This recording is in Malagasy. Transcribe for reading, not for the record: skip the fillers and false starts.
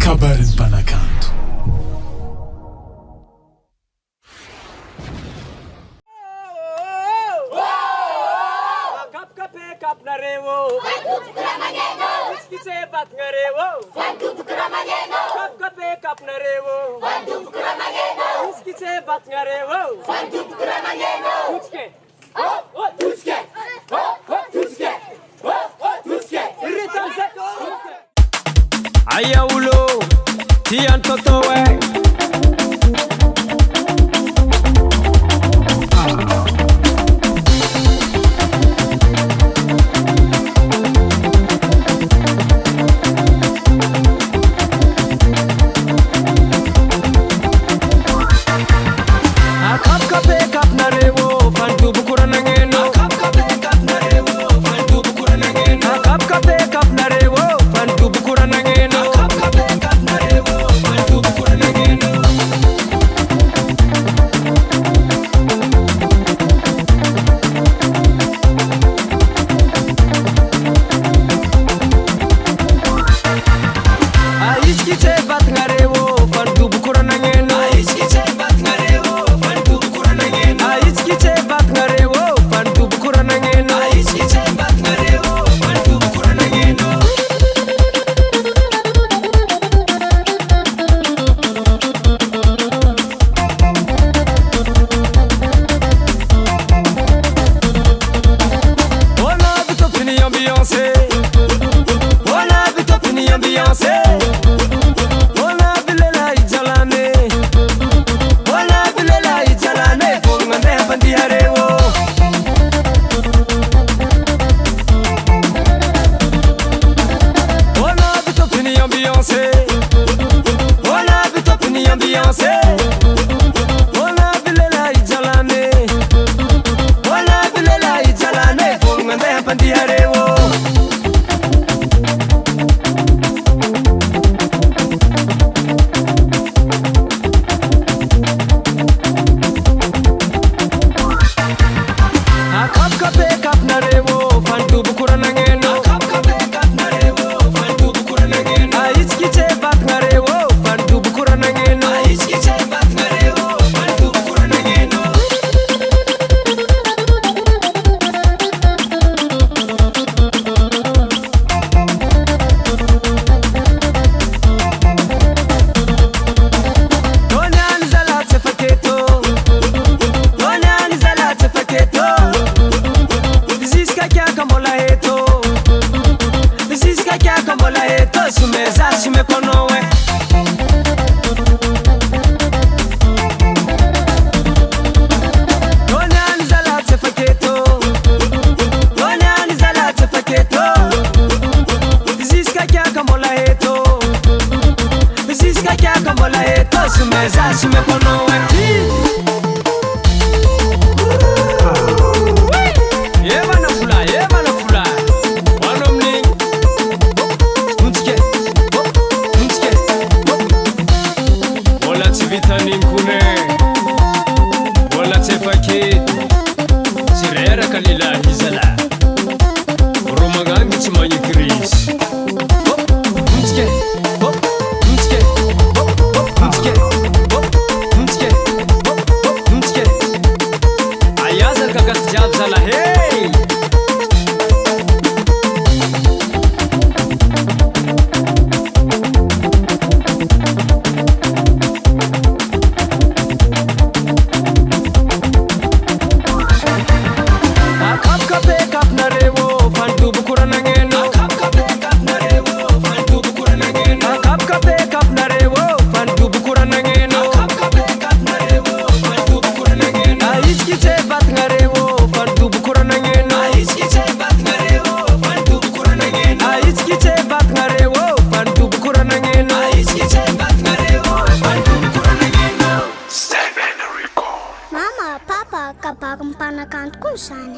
kabarin panakanto. Aya ulo, tian totowe. Akap kape kap narewo, fantu bukura nangeno. Akap kape kap narewo, fantu bukura nangeno. Akap kape kap narewo, fantu bukura nangeno. Akap kape kap narewo, fantu bukura nangeno. Aiski che bat narewo, fantu bukura nangeno. Aiski che bat narewo, fantu bukura nangeno. Aiski che bat narewo, fantu bukura nangeno. Aiski che bat narewo, fantu bukura nangeno. On a vite fini ambiancé. On a vite fini ambiancé. On a vile la ijalane. On a vile la ijalane. Fongane bandi harewo. On a vite fini ambiancé. On a vite fini ambiancé. On a vile la ijalane. On a vile la ijalane. Fongane bandi harewo. Akap kape kap narewo, fantu bukura nangeno. Akap kape kap narewo, fantu bukura nangeno. Aiski che bat narewo, fantu bukura nangeno. Aiski che bat narewo, fantu bukura nangeno. Donyani zala tefaketo. Donyani zala tefaketo. Ziska kya kamola heto. Ziska kya kamola heto. Sumeza shime konowe. Donyani zala tefaketo. Donyani zala tefaketo. Ziska kya kamola heto. Ziska kya kamola heto. Sumeza shime konowe. Yeba na fula. Wanomni. Mutike. Wala tivita ninkune. Wala tefake. Sirera kalila hizala. Romagangi chimanyi kris. Mutike. Ayaza kagas jab zala hey. Akap kape kap narewo, fantu bukura nangeno. Akap kape kap narewo, fantu bukura nangeno. Akap kape kap narewo, fantu bukura nangeno. Akap kape kap narewo, fantu bukura nangeno. Aiski che bat narewo, fantu bukura nangeno. Aiski che bat narewo, fantu bukura nangeno. Aiski che bat narewo, fantu bukura nangeno. Aiski che bat narewo, fantu bukura nangeno. Seven record. Mama, Papa, kapag panakanto kung saan